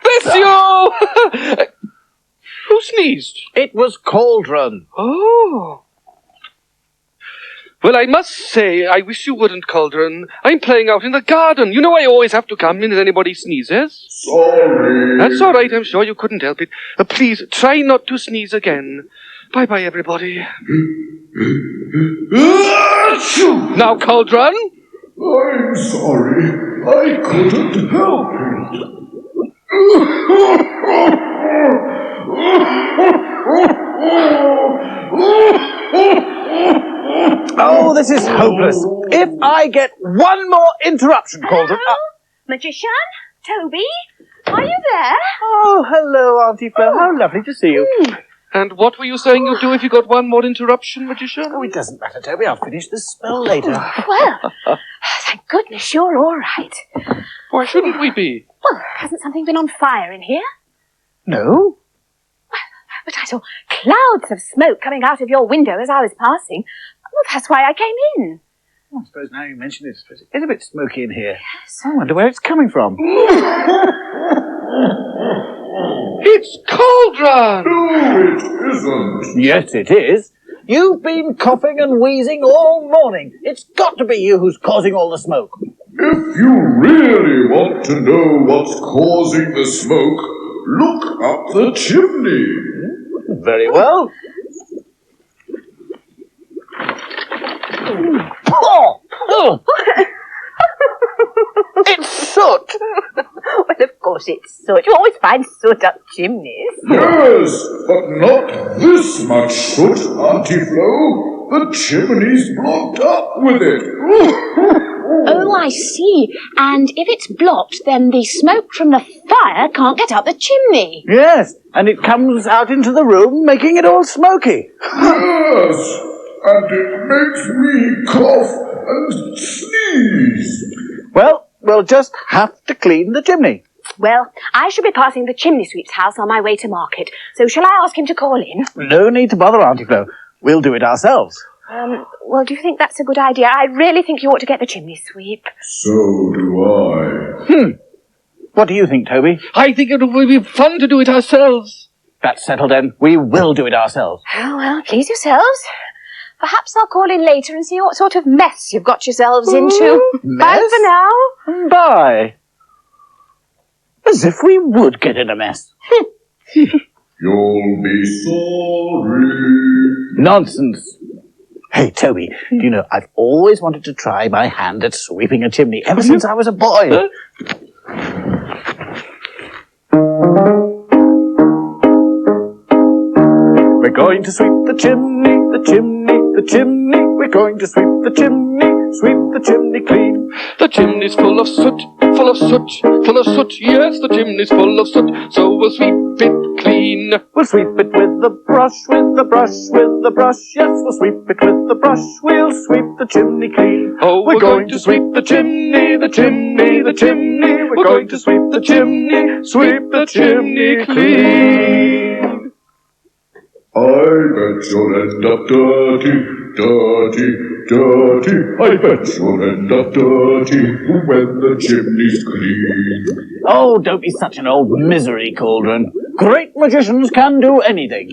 Bless you! Who sneezed? It was Cauldron. Oh. Well, I must say, I wish you wouldn't, Cauldron. I'm playing out in the garden. You know I always have to come in if anybody sneezes. Sorry. That's all right. I'm sure you couldn't help it. Please, try not to sneeze again. Bye-bye, everybody. Now, Cauldron. I'm sorry. I couldn't help it. Oh, this is hopeless. If I get one more interruption, Cauldron... Magician? Toby? Are you there? Oh, hello, Auntie Flo. How lovely to see you. And what were you saying you'd do if you got one more interruption, Magician? Oh, it doesn't matter, Toby. I'll finish the spell later. Well, thank goodness you're all right. Why shouldn't we be? Well, hasn't something been on fire in here? No? But I saw clouds of smoke coming out of your window as I was passing. Well, that's why I came in. I suppose now you mention it, it's a bit smoky in here. Yes. I wonder where it's coming from. It's Cauldron! No, it isn't. Yes, it is. You've been coughing and wheezing all morning. It's got to be you who's causing all the smoke. If you really want to know what's causing the smoke, look up the chimney. Very well. Oh! It's soot! Well, of course it's soot. You always find soot up chimneys. Yes, but not this much soot, Auntie Flo. The chimney's blocked up with it. Oh, I see. And if it's blocked, then the smoke from the fire can't get up the chimney. Yes, and it comes out into the room, making it all smoky. Yes, and it makes me cough and sneeze. Well, we'll just have to clean the chimney. Well, I shall be passing the chimney sweep's house on my way to market, so shall I ask him to call in? No need to bother, Auntie Flo. We'll do it ourselves. Well, do you think that's a good idea? I really think you ought to get the chimney sweep. So do I. What do you think, Toby? I think it would be fun to do it ourselves. That's settled then. We will do it ourselves. Oh, well, please yourselves. Perhaps I'll call in later and see what sort of mess you've got yourselves into. Mess? Bye for now. Bye. As if we would get in a mess. You'll be sorry. Nonsense. Hey, Toby, do you know, I've always wanted to try my hand at sweeping a chimney ever since I was a boy. We're going to sweep the chimney, the chimney, the chimney. We're going to sweep the chimney clean. The chimney's full of soot, full of soot, full of soot. Yes, the chimney's full of soot, so we'll sweep it clean. We'll sweep it with the brush, with the brush, with the brush. Yes, we'll sweep it with the brush. We'll sweep the chimney clean. Oh, we're going to sweep the chimney, the chimney, the chimney. We're going to sweep the chimney clean. I bet you'll end up dirty, dirty, dirty. I bet you'll end up dirty when the chimney's clean. Oh, don't be such an old misery, Cauldron. Great magicians can do anything.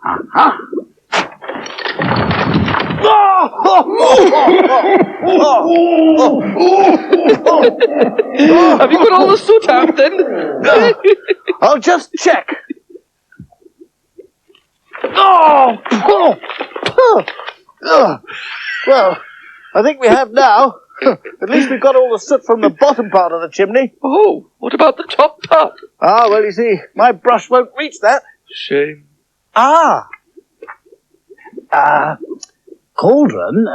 Aha! Have you got all the soot out then? I'll just check. Well, I think we have now. At least we got all the soot from the bottom part of the chimney. Oh, what about the top part? Ah, well, you see, my brush won't reach that. Shame. Cauldron,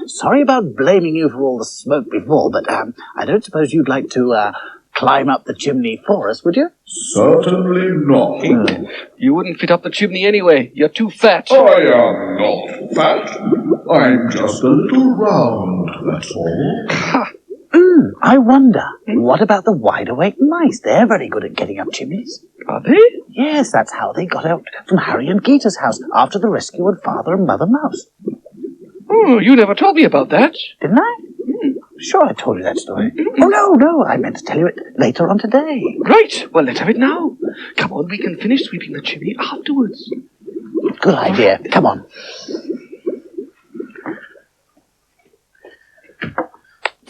sorry about blaming you for all the smoke before, but I don't suppose you'd like to climb up the chimney for us, would you? Certainly not. You wouldn't fit up the chimney anyway. You're too fat. I am not fat. I'm just a little round, that's all. I wonder, what about the wide-awake mice? They're very good at getting up chimneys. Are they? Yes, that's how they got out from Harry and Gita's house after the rescue of Father and Mother Mouse. Oh, you never told me about that. Didn't I? Sure, I told you that story. Oh, no, I meant to tell you it later on today. Right, well, let's have it now. Come on, we can finish sweeping the chimney afterwards. Good idea. Come on.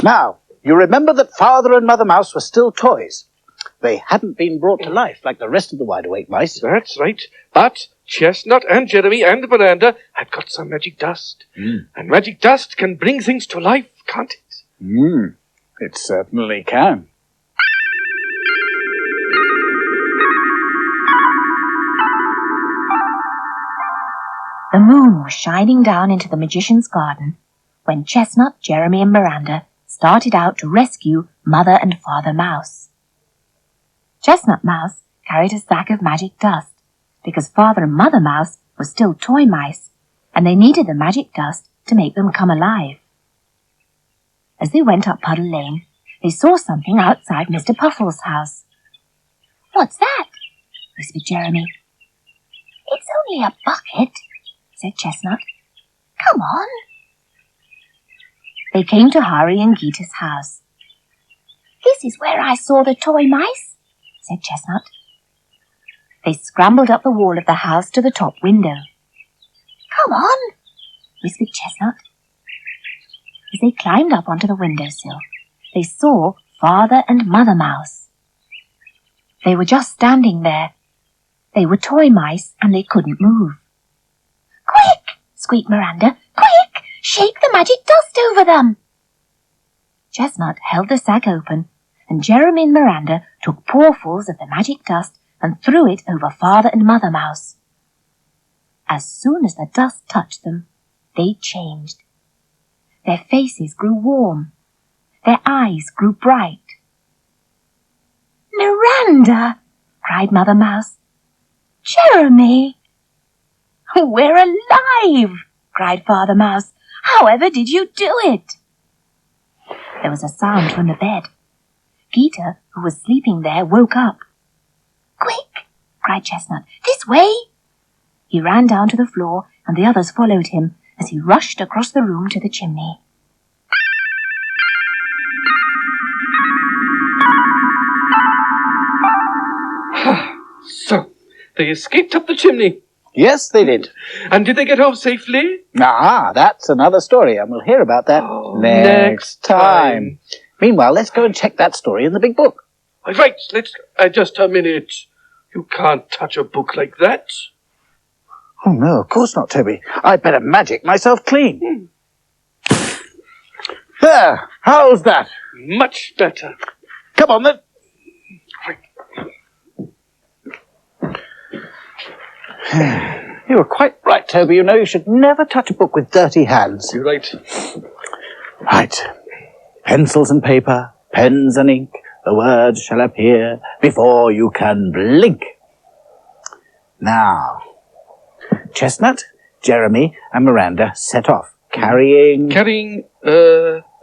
Now, you remember that Father and Mother Mouse were still toys. They hadn't been brought to life like the rest of the wide-awake mice. That's right. But Chestnut and Jeremy and Miranda had got some magic dust. And magic dust can bring things to life, can't it? It certainly can. The moon was shining down into the magician's garden when Chestnut, Jeremy and Miranda started out to rescue Mother and Father Mouse. Chestnut Mouse carried a sack of magic dust because Father and Mother Mouse were still toy mice and they needed the magic dust to make them come alive. As they went up Puddle Lane, they saw something outside Mr. Puffle's house. "What's that?" whispered Jeremy. "It's only a bucket," said Chestnut. "Come on." They came to Harry and Gita's house. "This is where I saw the toy mice," said Chestnut. They scrambled up the wall of the house to the top window. "Come on," whispered Chestnut. As they climbed up onto the windowsill, they saw Father and Mother Mouse. They were just standing there. They were toy mice and they couldn't move. "Quick!" squeaked Miranda. "Quick! Shake the magic dust over them!" Chestnut held the sack open, and Jeremy and Miranda took pawfuls of the magic dust and threw it over Father and Mother Mouse. As soon as the dust touched them, they changed. Their faces grew warm. Their eyes grew bright. "Miranda!" cried Mother Mouse. "Jeremy!" "We're alive!" cried Father Mouse. "However did you do it?" There was a sound from the bed. Gita, who was sleeping there, woke up. "Quick!" cried Chestnut. "This way!" He ran down to the floor, and the others followed him as he rushed across the room to the chimney. So, they escaped up the chimney. Yes, they did. And did they get home safely? That's another story, and we'll hear about that next time. Meanwhile, let's go and check that story in the big book. Right, let's... just a minute. You can't touch a book like that. Oh, no, of course not, Toby. I'd better magic myself clean. There, how's that? Much better. Come on, then. You were quite right, Toby. You know, you should never touch a book with dirty hands. You're right. Right. Pencils and paper, pens and ink, the words shall appear before you can blink. Now, Chestnut, Jeremy, and Miranda set off, carrying...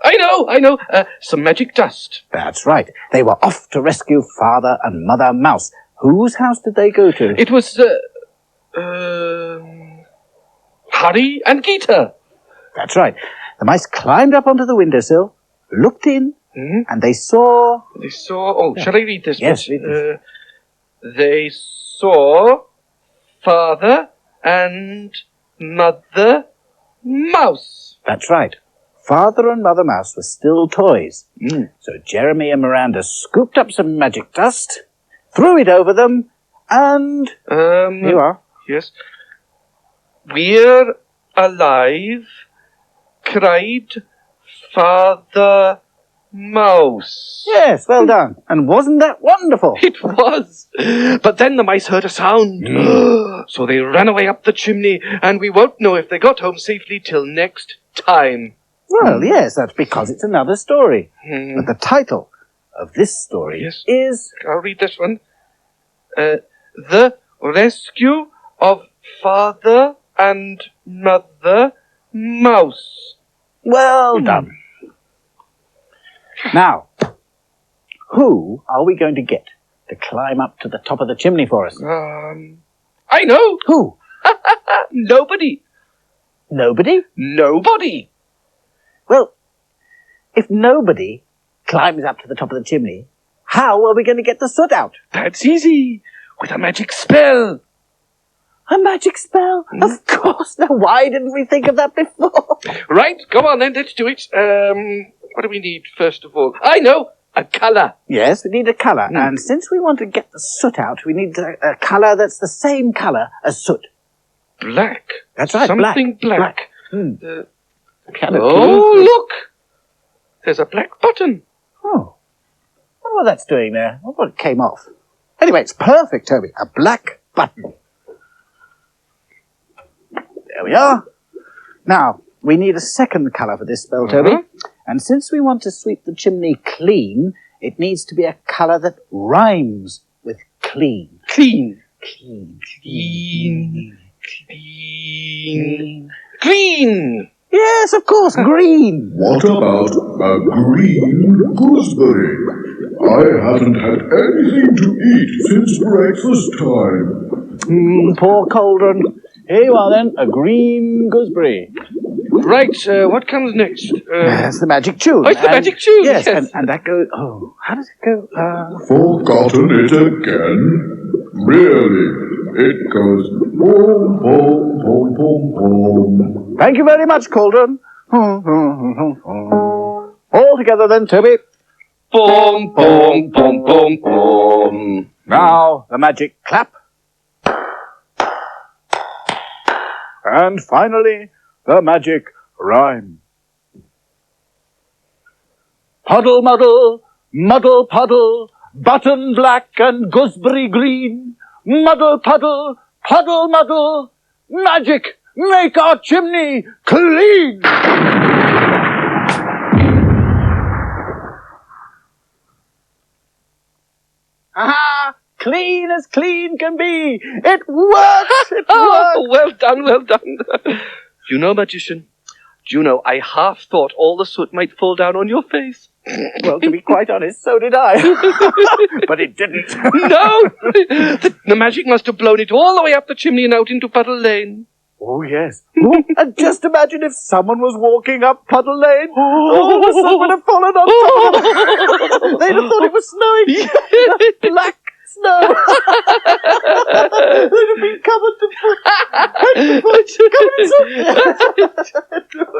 I know, some magic dust. That's right. They were off to rescue Father and Mother Mouse. Whose house did they go to? It was, Harry and Gita. That's right. The mice climbed up onto the windowsill, looked in, and they saw... Shall I read this? Yes, read this. They saw Father and Mother Mouse. That's right. Father and Mother Mouse were still toys. So Jeremy and Miranda scooped up some magic dust, threw it over them, and... Here you are. Yes. "We're alive," cried Father Mouse. Yes, well done. And wasn't that wonderful? It was. But then the mice heard a sound. So they ran away up the chimney, and we won't know if they got home safely till next time. Well, yes, that's because it's another story. But the title of this story is... I'll read this one. The Rescue of Father and Mother Mouse. Well done. Now, who are we going to get to climb up to the top of the chimney for us? I know. Who? Nobody. Nobody? Nobody. Well, if nobody climbs up to the top of the chimney, how are we going to get the soot out? That's easy. With a magic spell. A magic spell? Of course. Now, why didn't we think of that before? Right, come on then, let's do it. What do we need first of all? I know, a colour. Yes, we need a colour. And since we want to get the soot out, we need a colour that's the same colour as soot. Black. That's right, Something black. Kind of Oh, look! There's a black button. Oh. I wonder what that's doing there. I wonder what it came off. Anyway, it's perfect, Toby. A black button. There we are. Now, we need a second colour for this spell, Toby. And since we want to sweep the chimney clean, it needs to be a colour that rhymes with clean. Clean. Clean. Clean. Clean. Clean. Yes, of course, green. What about a green gooseberry? I haven't had anything to eat since breakfast time. Poor cauldron. Here you are then, a green gooseberry. Right, what comes next? That's the magic tune. Oh, it's the magic tune. Yes, and that goes... Oh, how does it go? Forgotten it again? Really? It goes boom, boom, boom, boom, boom. Thank you very much, Cauldron. All together then, Toby. Boom, boom, boom, boom, boom. Now, the magic clap. And finally, the magic rhyme. Puddle, muddle, muddle, puddle, button black and gooseberry green. Muddle, puddle, puddle, muddle, magic, make our chimney clean! Aha! Clean as clean can be! It works! It works! Oh, well done, well done. You know, magician, do you know, I half thought all the soot might fall down on your face. Well, to be quite honest, so did I. But it didn't. No! The magic must have blown it all the way up the chimney and out into Puddle Lane. Oh, yes. Oh, and just imagine if someone was walking up Puddle Lane. Oh, the sun would have fallen on top. They'd have thought it was snowing. Black snow. They'd have been covered to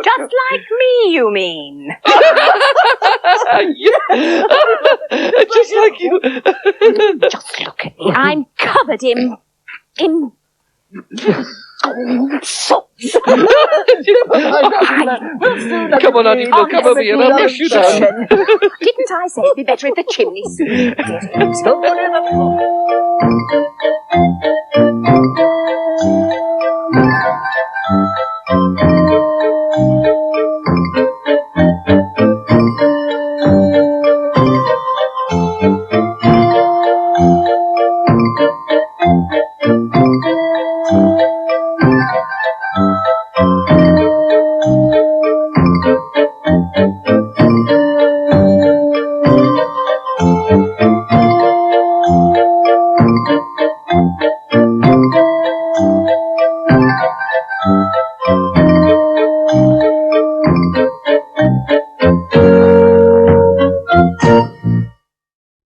Just like me, you mean? Yeah. Just like you. Just look at me. I'm covered in soot. Come on, Auntie, we'll come over here and I'll brush you down. Didn't I say it'd be better if the chimney